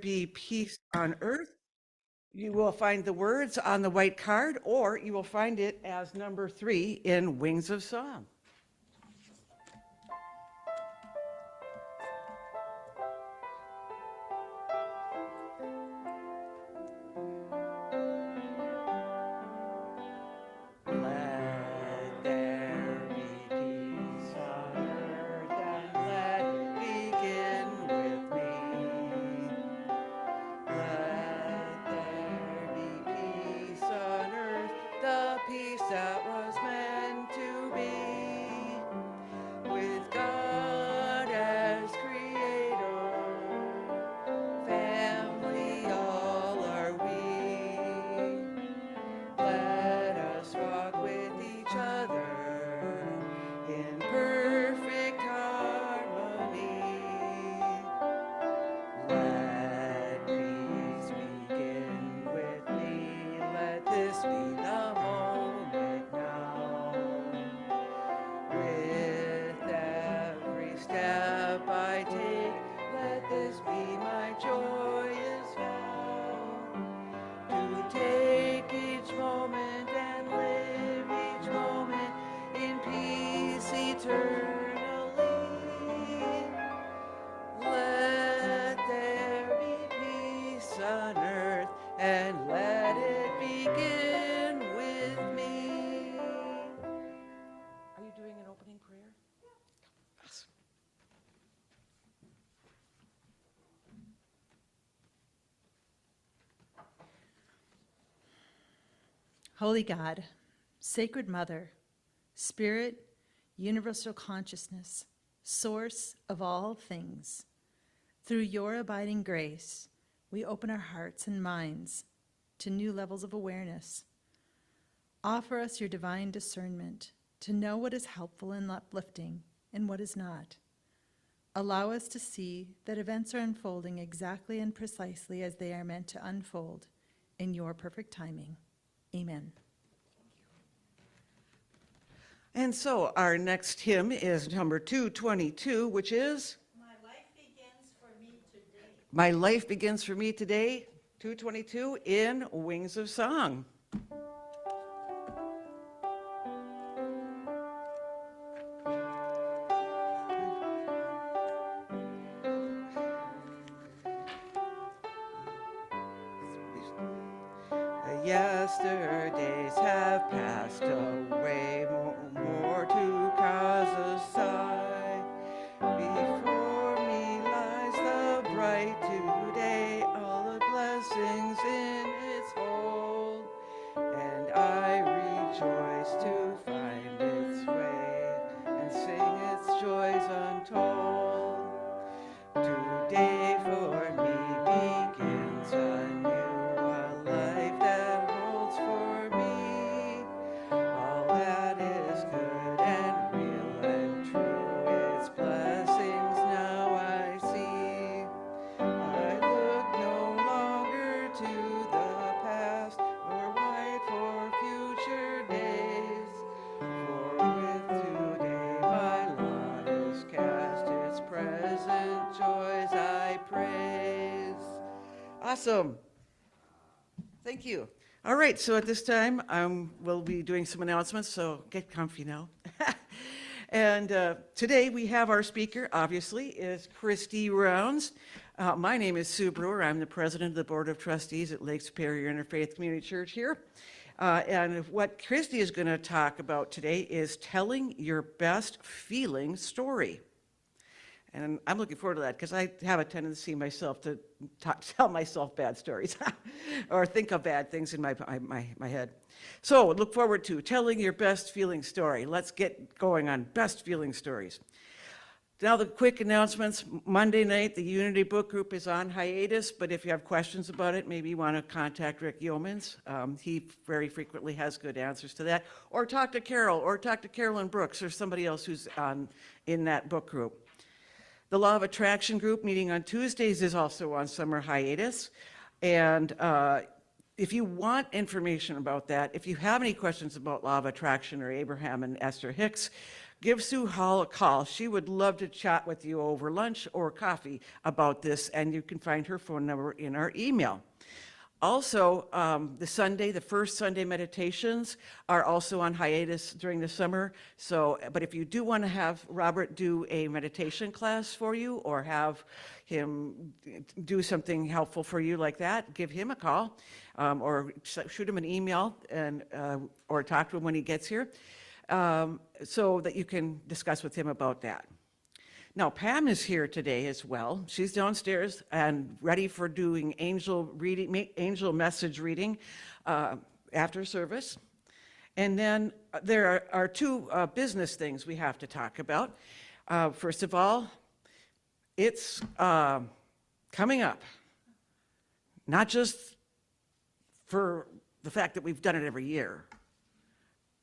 be peace on earth. You will find the words on the white card, or you will find it as number 3 in Wings of Song. Let there be peace on earth, and let it begin with me. Let there be peace on earth, the peace that was meant to be, with God as creator, family all are we. Let us walk with each other in perfect harmony. Let peace begin with me. Let this be the moment now. With every step I take, let this be my joyous vow. To take each moment and live each moment in peace eternally. Let there be peace on earth, and let it begin with me. Are you doing an opening prayer? Yes. Holy God, Sacred Mother, Spirit, universal consciousness, source of all things, through your abiding grace, we open our hearts and minds to new levels of awareness. Offer us your divine discernment to know what is helpful and uplifting and what is not. Allow us to see that events are unfolding exactly and precisely as they are meant to unfold in your perfect timing. Amen. And so our next hymn is number 222, which is My life begins for me today. My Life Begins for Me Today, 222 in Wings of Song. Yesterdays have passed away, more to cause a sigh. Before me lies the bright today, all the blessings in its hold, and I rejoice to find its way and sing its joys untold. Today for me begins anew, a life that holds for me all that is good and real and true. Its blessings now I see. I look no longer to the past or wait for future days, for with today my lot is cast. Its present joys I praise. Awesome. Thank you. All right, so at this time, we'll be doing some announcements, so get comfy now. And today we have our speaker, obviously, is Christy Rounds. My name is Sue Brewer. I'm the president of the Board of Trustees at Lake Superior Interfaith Community Church here. And what Christy is going to talk about today is telling your best feeling story. And I'm looking forward to that because I have a tendency myself to tell myself bad stories or think of bad things in my head. So look forward to telling your best feeling story. Let's get going on best feeling stories. Now the quick announcements. Monday night, the Unity Book Group is on hiatus, but if you have questions about it, maybe you want to contact Rick Yeomans. He very frequently has good answers to that. Or talk to Carol, or talk to Carolyn Brooks, or somebody else who's in that book group. The Law of Attraction group meeting on Tuesdays is also on summer hiatus. And if you want information about that, if you have any questions about Law of Attraction or Abraham and Esther Hicks, give Sue Hall a call. She would love to chat with you over lunch or coffee about this, and you can find her phone number in our email. Also, the first Sunday meditations are also on hiatus during the summer. So, but if you do want to have Robert do a meditation class for you, or have him do something helpful for you like that, give him a call, or shoot him an email, and or talk to him when he gets here, so that you can discuss with him about that. Now, Pam is here today as well. She's downstairs and ready for doing angel message reading after service. And then there are two business things we have to talk about. First of all, it's coming up, not just for the fact that we've done it every year,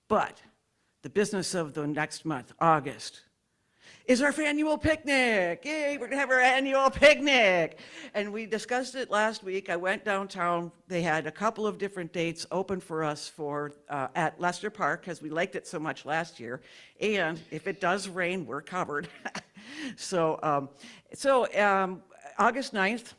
but the business of the next month, August, is our annual picnic. Yay, we're gonna have our annual picnic. And we discussed it last week. I went downtown. They had a couple of different dates open for us for at Lester Park, because we liked it so much last year. And if it does rain, we're covered. So August 9th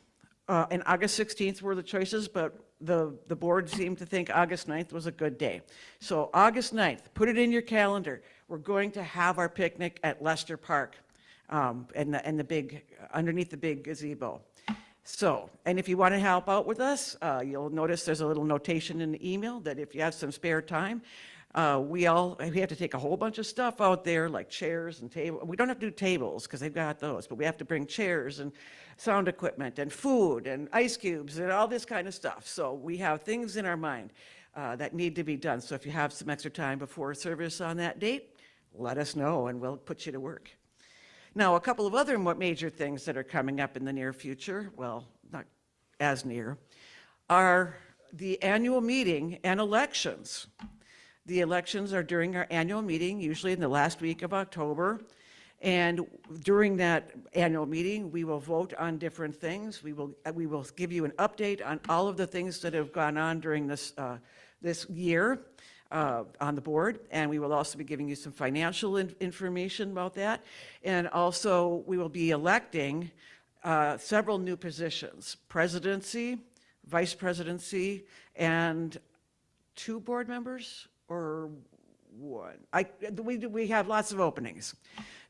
and August 16th were the choices, but the board seemed to think August 9th was a good day. So August 9th, put it in your calendar. We're going to have our picnic at Lester Park, and the big, underneath the big gazebo. So, and if you want to help out with us, you'll notice there's a little notation in the email that if you have some spare time, we have to take a whole bunch of stuff out there, like chairs and tables. We don't have to do tables because they've got those, but we have to bring chairs and sound equipment and food and ice cubes and all this kind of stuff. So we have things in our mind that need to be done. So if you have some extra time before service on that date, let us know and we'll put you to work. Now, a couple of other major things that are coming up in the near future, well, not as near, are the annual meeting and elections. The elections are during our annual meeting, usually in the last week of October. And during that annual meeting, we will vote on different things. We will give you an update on all of the things that have gone on during this year on the board, and we will also be giving you some financial information about that. And also, we will be electing several new positions: presidency, vice presidency, and 2 board members, or 1. We have lots of openings.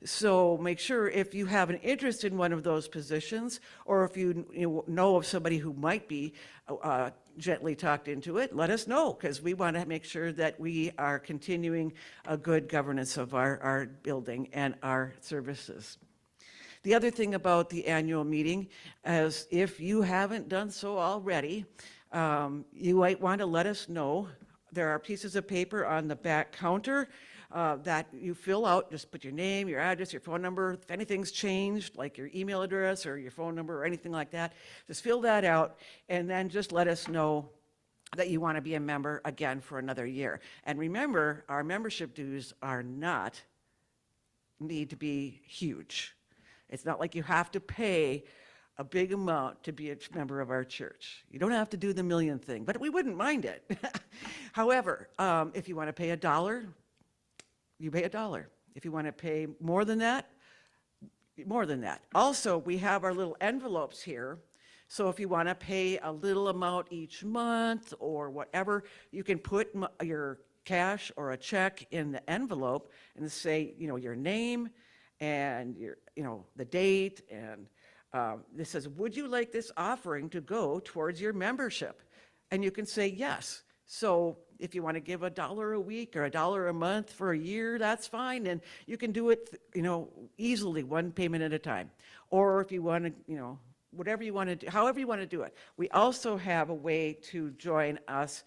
So make sure if you have an interest in one of those positions, or if you know of somebody who might be gently talked into it, let us know, because we want to make sure that we are continuing a good governance of our building and our services. The other thing about the annual meeting is, if you haven't done so already, you might want to let us know. There are pieces of paper on the back counter that you fill out. Just put your name, your address, your phone number. If anything's changed, like your email address or your phone number or anything like that, just fill that out, and then just let us know that you want to be a member again for another year. And remember, our membership dues need to be huge. It's not like you have to pay a big amount to be a member of our church. You don't have to do the million thing, but we wouldn't mind it. However, if you want to pay $1, you pay $1. If you want to pay more than that, more than that. Also, we have our little envelopes here. So if you want to pay a little amount each month or whatever, you can put your cash or a check in the envelope and say, your name and the date, and this says, would you like this offering to go towards your membership? And you can say yes. So if you want to give $1 a week or $1 a month for a year, that's fine. And you can do it, easily, one payment at a time. Or if you want to, whatever you want to do, however you want to do it. We also have a way to join us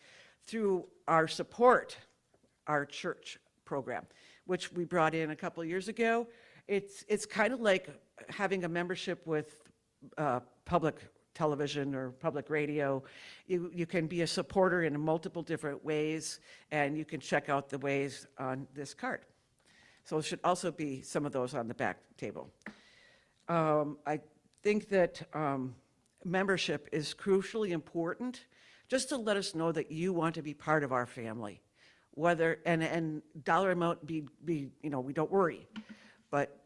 through our church program, which we brought in a couple of years ago. It's kind of like having a membership with public television or public radio. You can be a supporter in multiple different ways, and you can check out the ways on this card. So there should also be some of those on the back table. I think that membership is crucially important, just to let us know that you want to be part of our family. whether, and dollar amount be, we don't worry. But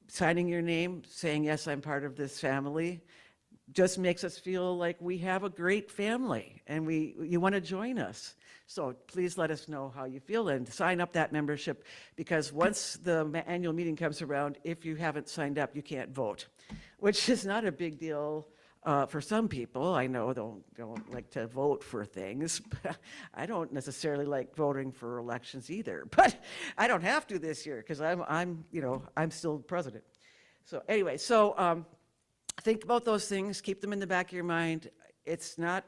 signing your name, saying, yes, I'm part of this family, just makes us feel like we have a great family and you want to join us. So please let us know how you feel and sign up that membership, because once the annual meeting comes around, if you haven't signed up, you can't vote, which is not a big deal for some people. I know don't like to vote for things. I don't necessarily like voting for elections either, but I don't have to this year because I'm still president. So anyway, think about those things, keep them in the back of your mind. It's not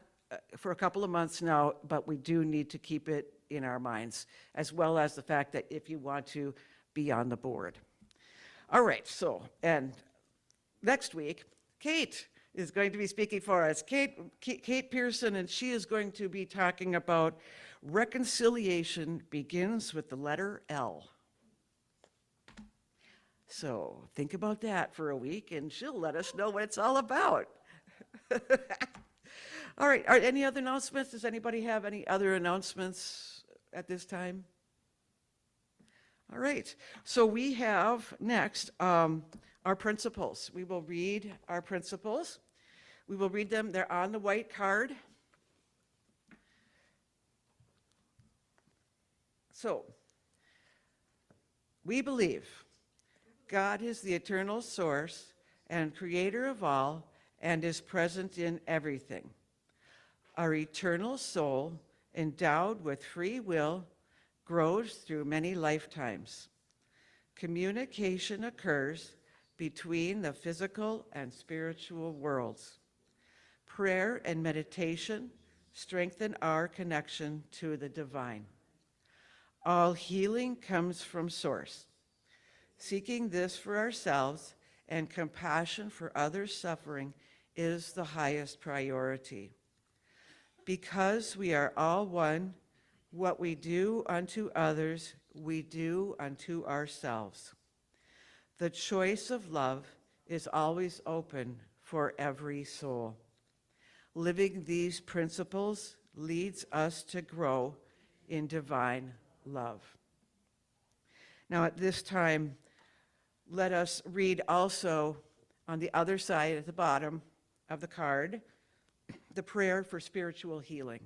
for a couple of months now, but we do need to keep it in our minds, as well as the fact that if you want to be on the board. All right, and next week, Kate is going to be speaking for us. Kate Pearson, and she is going to be talking about reconciliation begins with the letter L. So think about that for a week, and she'll let us know what it's all about. All right, any other announcements? Does anybody have any other announcements at this time? All right, so we have next our principles. We will read our principles. We will read them. They're on the white card. So, we believe God is the eternal source and creator of all and is present in everything. Our eternal soul, endowed with free will, grows through many lifetimes. Communication occurs between the physical and spiritual worlds. Prayer and meditation strengthen our connection to the divine. All healing comes from Source. Seeking this for ourselves and compassion for others' suffering is the highest priority. Because we are all one, what we do unto others, we do unto ourselves. The choice of love is always open for every soul. Living these principles leads us to grow in divine love. Now at this time, let us read also on the other side at the bottom of the card, the prayer for spiritual healing.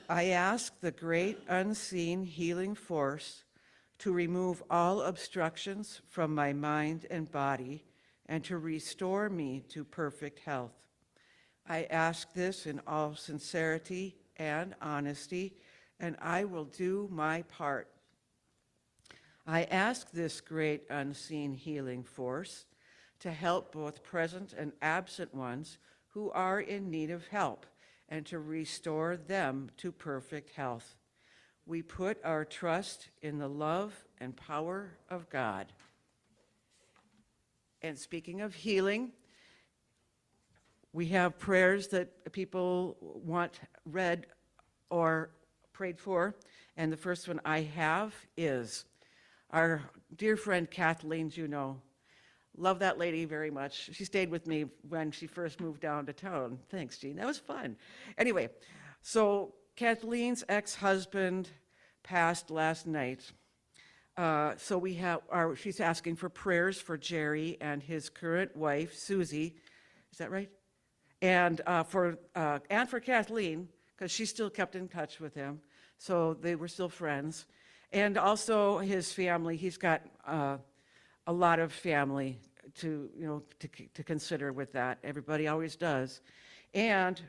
I ask the great unseen healing force to remove all obstructions from my mind and body and to restore me to perfect health. I ask this in all sincerity and honesty, and I will do my part. I ask this great unseen healing force to help both present and absent ones who are in need of help and to restore them to perfect health. We put our trust in the love and power of God. And speaking of healing, we have prayers that people want read or prayed for. And the first one I have is our dear friend Kathleen Juneau. Love that lady very much. She stayed with me when she first moved down to town. Thanks, Jean. That was fun. Anyway, so Kathleen's ex-husband passed last night. So we have she's asking for prayers for Jerry and his current wife, Susie. Is that right? And for Kathleen, because she still kept in touch with him. So they were still friends. And also his family. He's got a lot of family to consider with that. Everybody always does. And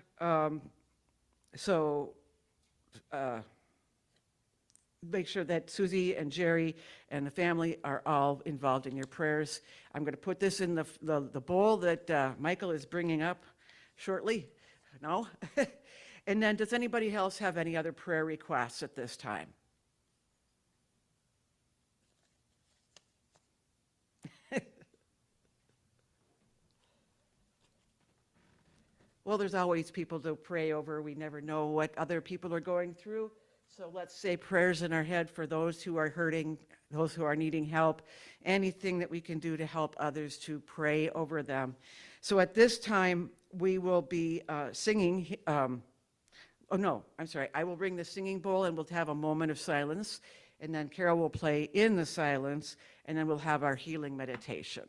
make sure that Susie and Jerry and the family are all involved in your prayers. I'm going to put this in the bowl that Michael is bringing up shortly. No? And then does anybody else have any other prayer requests at this time? Well, there's always people to pray over. We never know what other people are going through. So let's say prayers in our head for those who are hurting, those who are needing help, anything that we can do to help others, to pray over them. So at this time, we will be singing oh no, I'm sorry. I will bring the singing bowl and we'll have a moment of silence. And then Carol will play in the silence, and then we'll have our healing meditation.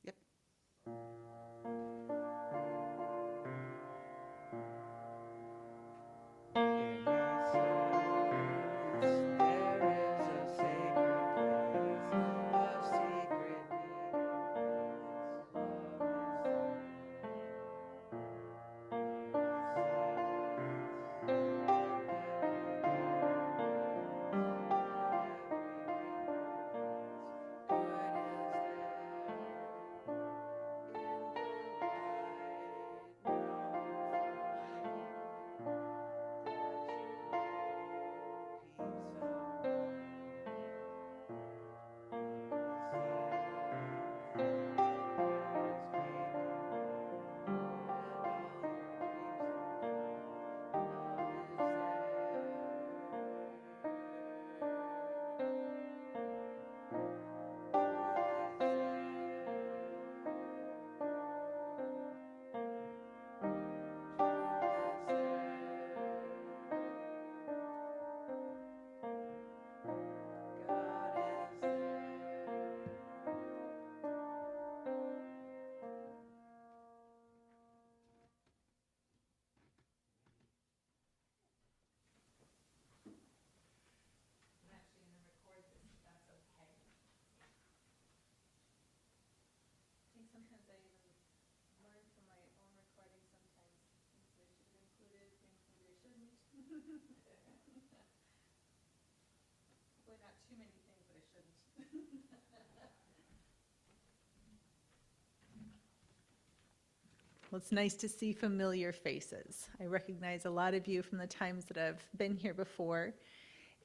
Yep. In the silence, there is a sacred place of secret meanings. Love is there. Well, it's nice to see familiar faces. I recognize a lot of you from the times that I've been here before.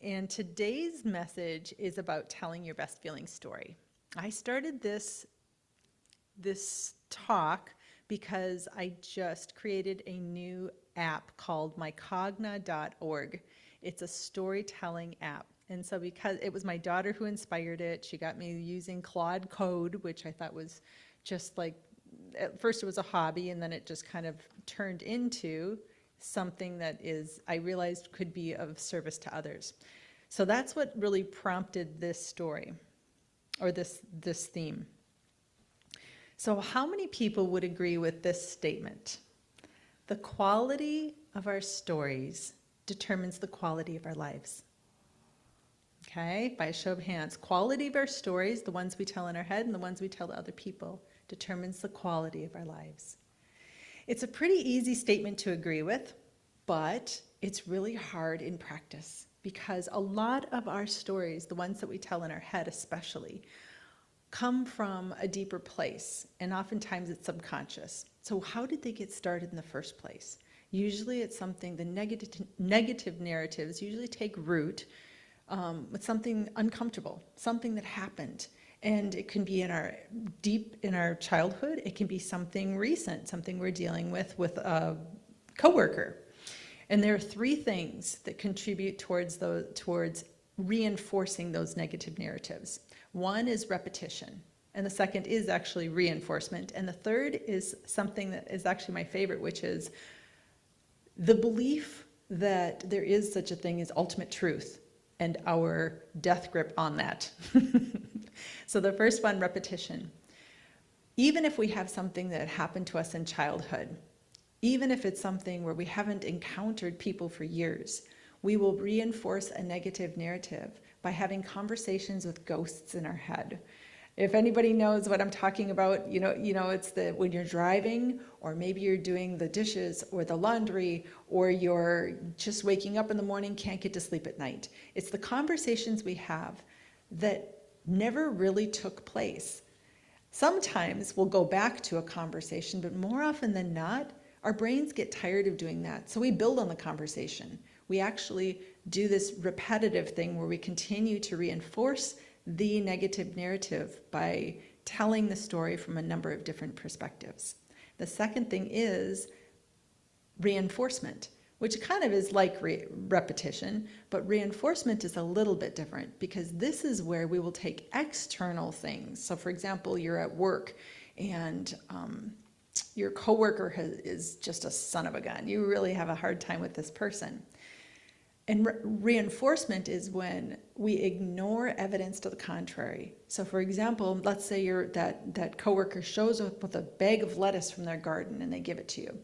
And today's message is about telling your best feeling story. I started this talk because I just created a new app called mycogna.org. It's a storytelling app. And so because it was my daughter who inspired it, she got me using Claude Code, which I thought was just like, at first it was a hobby, and then it just kind of turned into something that I realized could be of service to others. So that's what really prompted this story, or this theme. So how many people would agree with this statement? The quality of our stories determines the quality of our lives. Okay, by a show of hands. Quality of our stories, the ones we tell in our head and the ones we tell to other people, determines the quality of our lives. It's a pretty easy statement to agree with, but it's really hard in practice because a lot of our stories, the ones that we tell in our head especially, come from a deeper place, and oftentimes it's subconscious. So how did they get started in the first place? Usually it's something, the negative narratives usually take root with something uncomfortable, something that happened. And it can be deep in our childhood. It can be something recent, something we're dealing with a coworker. And there are three things that contribute towards reinforcing those negative narratives. One is repetition. And the second is actually reinforcement. And the third is something that is actually my favorite, which is the belief that there is such a thing as ultimate truth and our death grip on that. So the first one, repetition. Even if we have something that happened to us in childhood, even if it's something where we haven't encountered people for years, we will reinforce a negative narrative by having conversations with ghosts in our head. If anybody knows what I'm talking about, it's when you're driving, or maybe you're doing the dishes or the laundry, or you're just waking up in the morning, can't get to sleep at night. It's the conversations we have that never really took place. Sometimes we'll go back to a conversation, but more often than not, our brains get tired of doing that. So we build on the conversation. We actually do this repetitive thing where we continue to reinforce the negative narrative by telling the story from a number of different perspectives. The second thing is reinforcement, which kind of is like repetition, but reinforcement is a little bit different, because this is where we will take external things. So for example, you're at work and your coworker is just a son of a gun. You really have a hard time with this person. And reinforcement is when we ignore evidence to the contrary. So for example, let's say that coworker shows up with a bag of lettuce from their garden and they give it to you.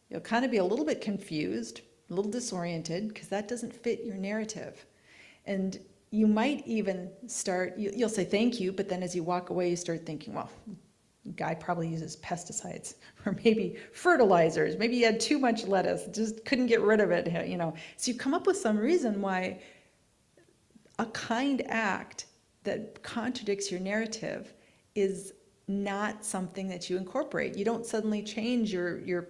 You'll kind of be a little bit confused, a little disoriented, because that doesn't fit your narrative. And you might even you'll say thank you, but then as you walk away, you start thinking, well, the guy probably uses pesticides, or maybe fertilizers, maybe he had too much lettuce, just couldn't get rid of it, So you come up with some reason why a kind act that contradicts your narrative is not something that you incorporate. You don't suddenly change your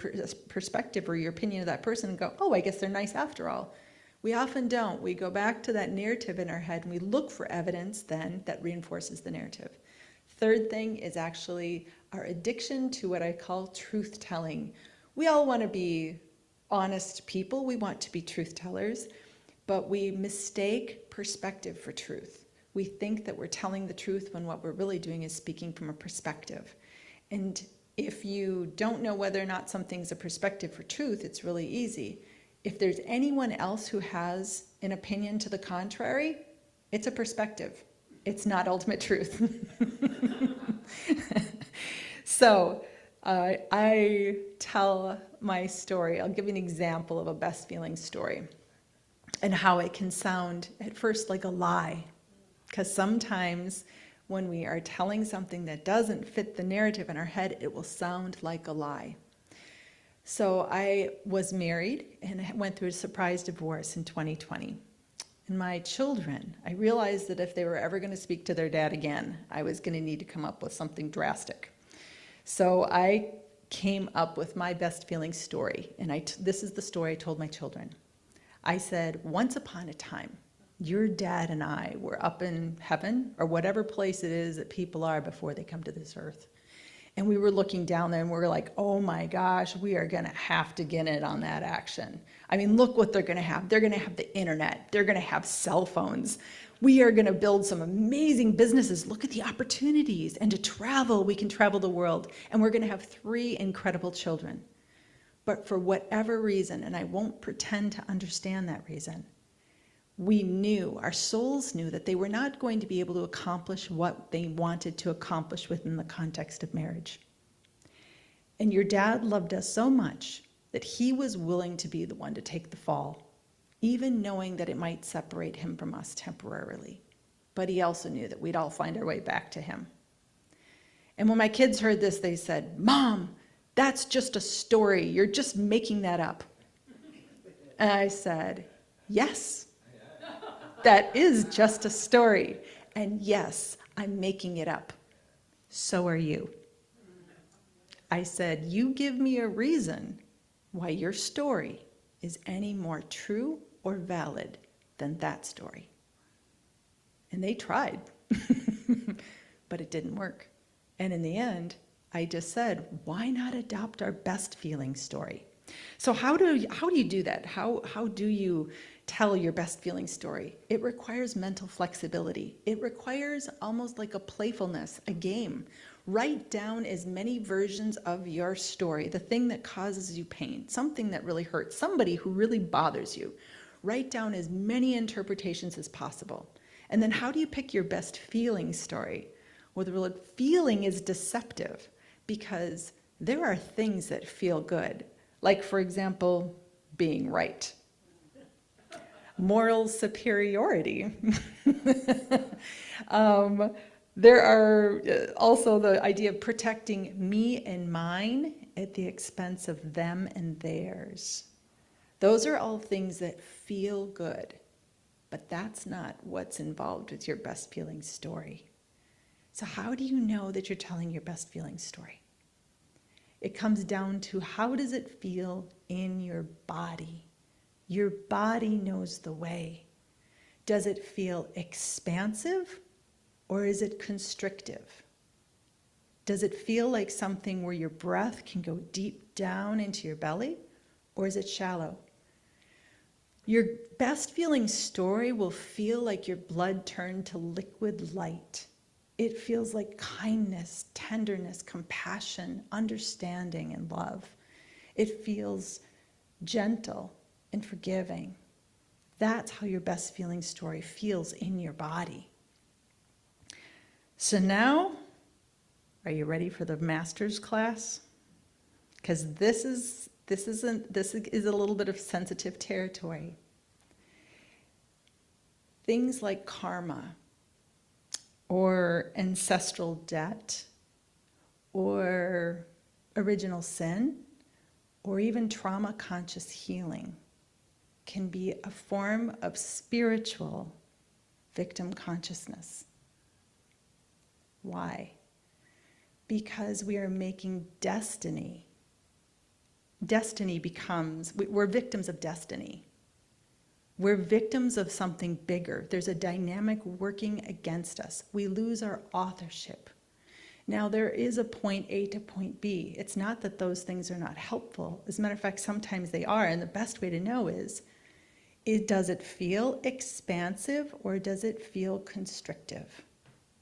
perspective or your opinion of that person and go, oh, I guess they're nice after all. We often don't. We go back to that narrative in our head and we look for evidence then that reinforces the narrative. Third thing is actually our addiction to what I call truth telling. We all want to be honest people. We want to be truth tellers, but we mistake perspective for truth. We think that we're telling the truth when what we're really doing is speaking from a perspective. And if you don't know whether or not something's a perspective for truth, it's really easy. If there's anyone else who has an opinion to the contrary, it's a perspective. It's not ultimate truth. So I tell my story. I'll give you an example of a best feeling story and how it can sound at first like a lie. Because sometimes when we are telling something that doesn't fit the narrative in our head, it will sound like a lie. So I was married and I went through a surprise divorce in 2020. And my children, I realized that if they were ever going to speak to their dad again, I was going to need to come up with something drastic. So I came up with my best feeling story. And this is the story I told my children. I said, once upon a time, your dad and I were up in heaven, or whatever place it is that people are before they come to this earth. And we were looking down there and we were like, oh my gosh, we are going to have to get in on that action. I mean, look what they're going to have. They're going to have the internet. They're going to have cell phones. We are going to build some amazing businesses. Look at the opportunities. And to travel, we can travel the world. And we're going to have 3 incredible children. But for whatever reason, and I won't pretend to understand that reason, we knew, our souls knew, that they were not going to be able to accomplish what they wanted to accomplish within the context of marriage. And your dad loved us so much that he was willing to be the one to take the fall, even knowing that it might separate him from us temporarily. But he also knew that we'd all find our way back to him. And when my kids heard this, they said, Mom, that's just a story. You're just making that up. And I said, yes. That is just a story. And yes, I'm making it up. So are you. I said, you give me a reason why your story is any more true or valid than that story. And they tried, but it didn't work. And in the end, I just said, why not adopt our best feeling story? So how do you do that? How do you tell your best feeling story? It requires mental flexibility. It requires almost like a playfulness, a game. Write down as many versions of your story, the thing that causes you pain, something that really hurts, somebody who really bothers you. Write down as many interpretations as possible. And then how do you pick your best feeling story? Well, the word feeling is deceptive because there are things that feel good. Like, for example, being right. Moral superiority. There are also the idea of protecting me and mine at the expense of them and theirs. Those are all things that feel good, but that's not what's involved with your best feeling story. So how do you know that you're telling your best feeling story? It comes down to how does it feel in your body? Your body knows the way. Does it feel expansive or is it constrictive? Does it feel like something where your breath can go deep down into your belly or is it shallow? Your best feeling story will feel like your blood turned to liquid light. It feels like kindness, tenderness, compassion, understanding, and love. It feels gentle and forgiving. That's how your best feeling story feels in your body. So now, are you ready for the master's class? Because this is a little bit of sensitive territory. Things like karma, or ancestral debt, or original sin, or even trauma-conscious healing can be a form of spiritual victim consciousness. Why? Because we are making destiny. Destiny becomes, we're victims of destiny. We're victims of something bigger. There's a dynamic working against us. We lose our authorship. Now, there is a point A to point B. It's not that those things are not helpful. As a matter of fact, sometimes they are, and the best way to know is does it feel expansive or does it feel constrictive?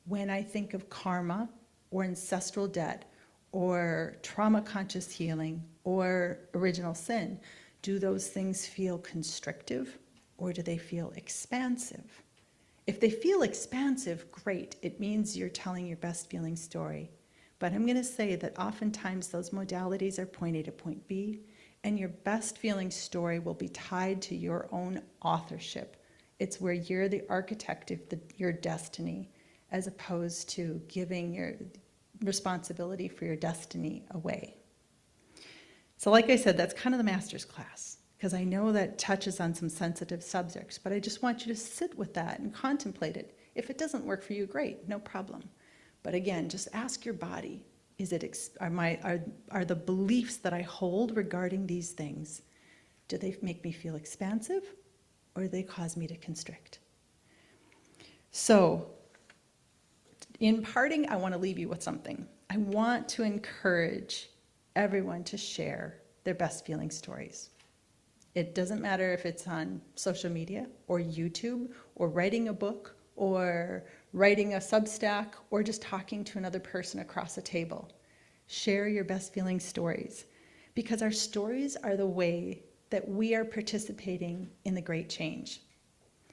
When I think of karma or ancestral debt or trauma-conscious healing or original sin, do those things feel constrictive? Or do they feel expansive? If they feel expansive, great. It means you're telling your best feeling story. But I'm going to say that oftentimes those modalities are point A to point B, and your best feeling story will be tied to your own authorship. It's where you're the architect of your destiny, as opposed to giving your responsibility for your destiny away. So like I said, that's kind of the master's class, because I know that touches on some sensitive subjects, but I just want you to sit with that and contemplate it. If it doesn't work for you, great, no problem. But again, just ask your body, are the beliefs that I hold regarding these things, do they make me feel expansive or do they cause me to constrict? So, in parting, I want to leave you with something. I want to encourage everyone to share their best feeling stories. It doesn't matter if it's on social media or YouTube or writing a book or writing a Substack or just talking to another person across a table. Share your best feeling stories, because our stories are the way that we are participating in the great change.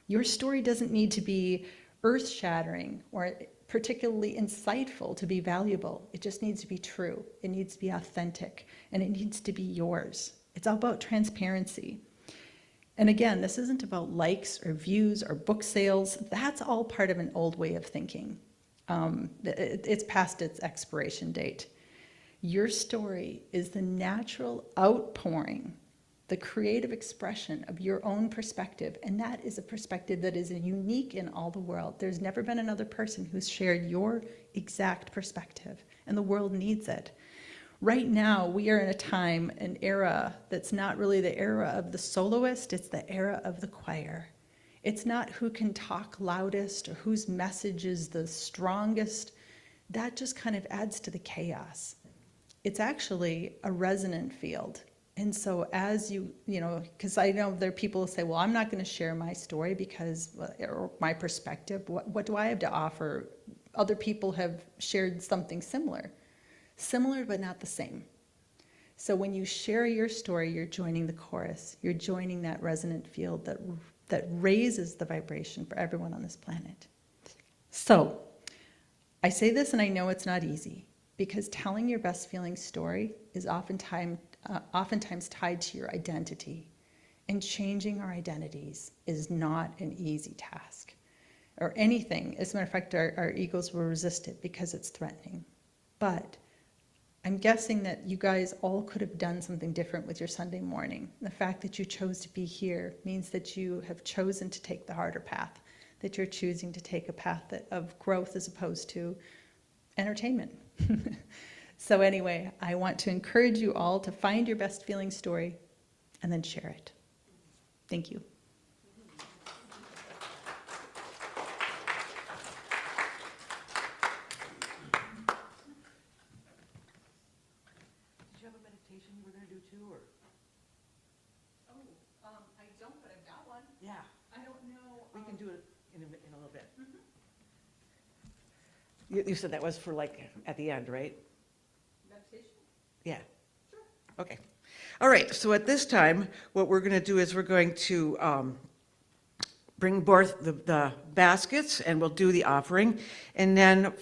Your story doesn't need to be earth-shattering or particularly insightful to be valuable. It just needs to be true. It needs to be authentic, and it needs to be yours. It's all about transparency. And again, this isn't about likes or views or book sales. That's all part of an old way of thinking. It's past its expiration date. Your story is the natural outpouring, the creative expression of your own perspective, and that is a perspective that is unique in all the world. There's never been another person who's shared your exact perspective, and the world needs it. Right now, we are in a time, an era that's not really the era of the soloist, it's the era of the choir. It's not who can talk loudest or whose message is the strongest. That just kind of adds to the chaos. It's actually a resonant field. And so as because I know there are people who say, well, I'm not going to share my story or my perspective. What do I have to offer? Other people have shared something similar but not the same. So when you share your story, you're joining the chorus. You're joining that resonant field that raises the vibration for everyone on this planet. So I say this, and I know it's not easy, because telling your best feeling story is oftentimes tied to your identity. And changing our identities is not an easy task. Or anything. As a matter of fact, our egos will resist it because it's threatening. But I'm guessing that you guys all could have done something different with your Sunday morning. The fact that you chose to be here means that you have chosen to take the harder path, that you're choosing to take a path of growth as opposed to entertainment. So anyway, I want to encourage you all to find your best feeling story and then share it. Thank you. Did you have a meditation you were going to do too, or? I don't, but I've got one. Yeah, I don't know. we can do it in a little bit. You said that was for like at the end, right? Meditation? Yeah. Sure. Okay. All right. So at this time, what we're going to do is we're going to bring forth the baskets, and we'll do the offering, and then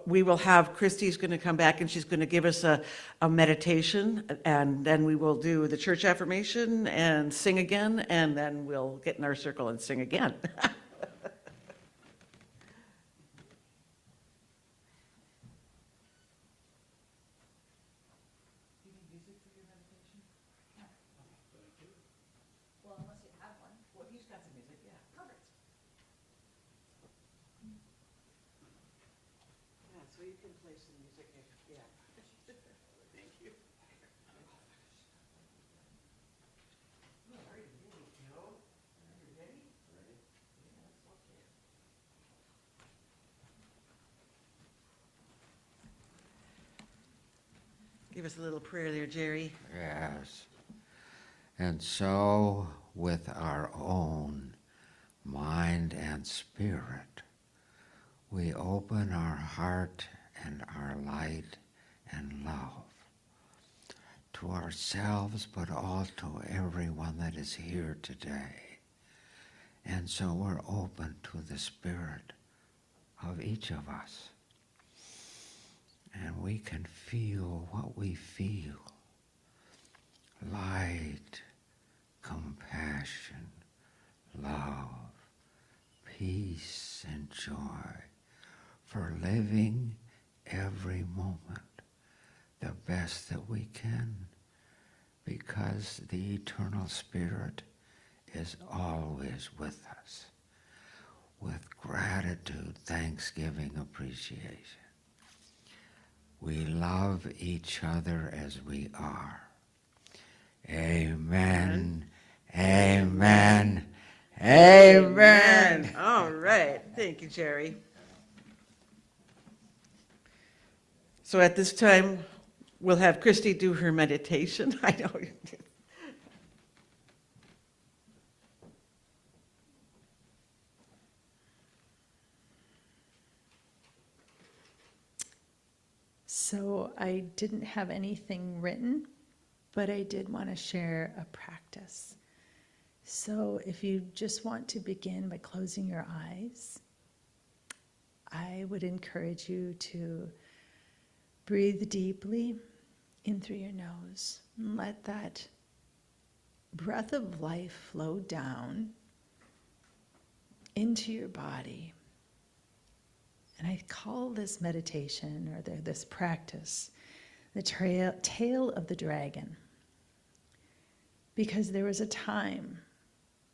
we will have Christy's going to come back, and she's going to give us a meditation, and then we will do the church affirmation and sing again, and then we'll get in our circle and sing again. Well, unless you have one. Well, he's got some music, yeah. Perfect. Yeah, so you can play some music, yeah. Thank you. Are you ready, Joe? Are you ready? Ready. Yes, okay. Give us a little prayer there, Jerry. Yes. And so, with our own mind and spirit, we open our heart and our light and love to ourselves, but also to everyone that is here today. And so we're open to the spirit of each of us. And we can feel what we feel. Light, compassion, love, peace, and joy for living every moment the best that we can, because the eternal Spirit is always with us, with gratitude, thanksgiving, appreciation. We love each other as we are. Amen. Amen. Amen. All right. Thank you, Jerry. So at this time, we'll have Christy do her meditation. I know. So I didn't have anything written, but I did want to share a practice. So if you just want to begin by closing your eyes, I would encourage you to breathe deeply in through your nose and let that breath of life flow down into your body. And I call this meditation, or this practice, the tail of the dragon. Because there was a time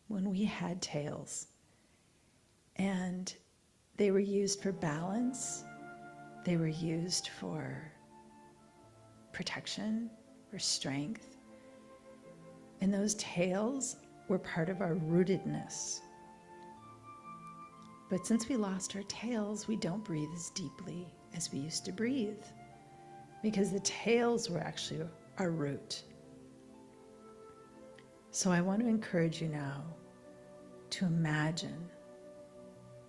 when we had tails, and they were used for balance, they were used for protection, for strength. And those tails were part of our rootedness. But since we lost our tails, we don't breathe as deeply as we used to breathe, because the tails were actually our root. So I want to encourage you now to imagine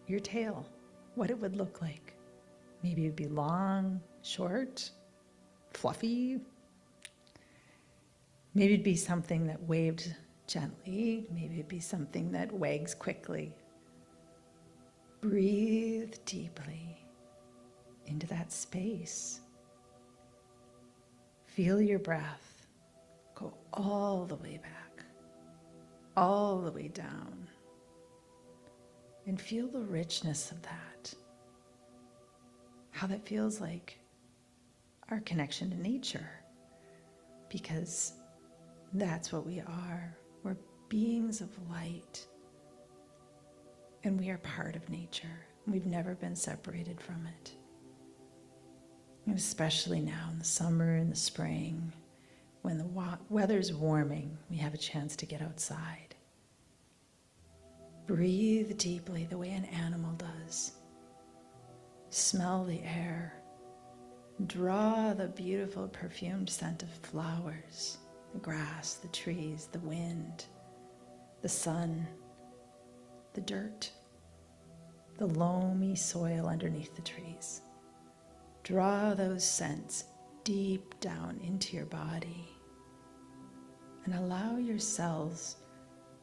your tail, what it would look like. Maybe it would be long, short, fluffy. Maybe it'd be something that waved gently. Maybe it'd be something that wags quickly. Breathe deeply into that space. Feel your breath go all the way back, all the way down. And feel the richness of that. How that feels like our connection to nature. Because that's what we are. We're beings of light. And we are part of nature. We've never been separated from it. And especially now in the summer and the spring, when the weather's warming, we have a chance to get outside. Breathe deeply the way an animal does. Smell the air. Draw the beautiful perfumed scent of flowers, the grass, the trees, the wind, the sun, the dirt, the loamy soil underneath the trees. Draw those scents deep down into your body and allow your cells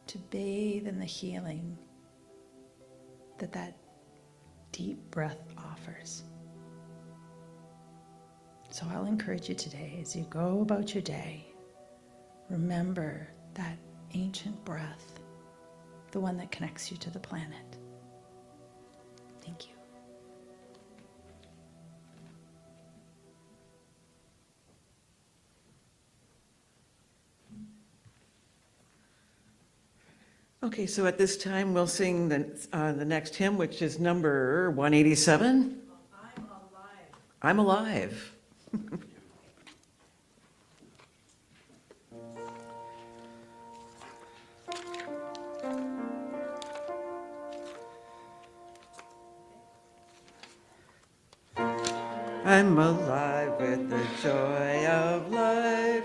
to bathe in the healing that deep breath offers. So I'll encourage you today, as you go about your day, remember that ancient breath, the one that connects you to the planet. Thank you. Okay, so at this time we'll sing the next hymn, which is number 187. I'm alive. I'm alive. I'm alive with the joy of life.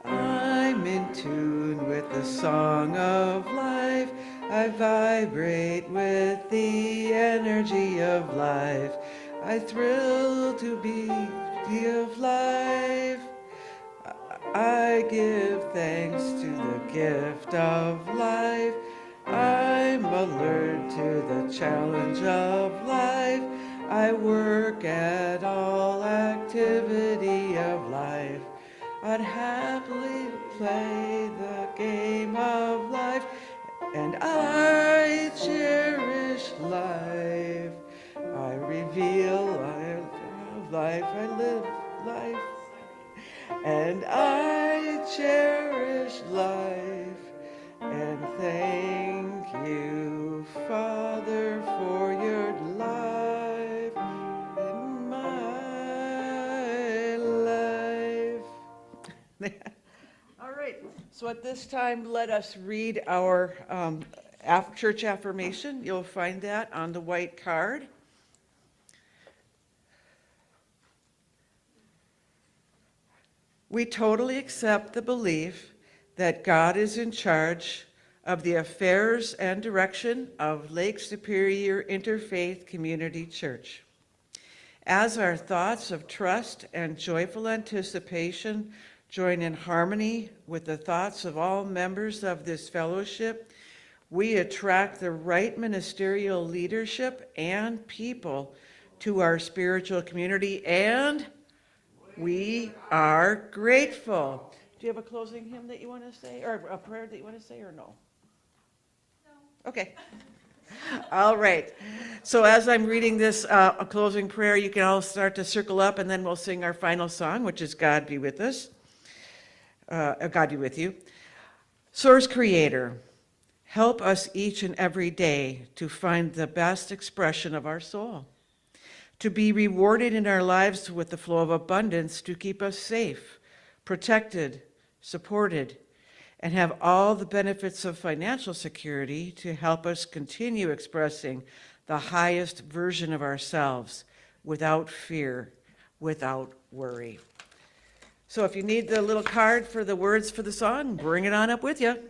I'm in tune with the song of life. I vibrate with the energy of life. I thrill to beauty of life. I give thanks to the gift of life. I'm alert to the challenge of life. I work at all activity of life. I'd happily play the game of life, and I cherish life. I reveal I love life, I live life, and I cherish life. And thank you, Father, for your life in my life. All right, so at this time, let us read our church affirmation. You'll find that on the white card. We totally accept the belief that God is in charge of the affairs and direction of Lake Superior Interfaith Community Church. As our thoughts of trust and joyful anticipation join in harmony with the thoughts of all members of this fellowship, we attract the right ministerial leadership and people to our spiritual community, and we are grateful. Do you have a closing hymn that you want to say, or a prayer that you want to say, or no? No. Okay. All right. So as I'm reading this a closing prayer, you can all start to circle up, and then we'll sing our final song, which is God Be With Us. God Be With You. Source Creator, help us each and every day to find the best expression of our soul, to be rewarded in our lives with the flow of abundance, to keep us safe, protected, supported, and have all the benefits of financial security to help us continue expressing the highest version of ourselves without fear, without worry. So if you need the little card for the words for the song, bring it on up with you.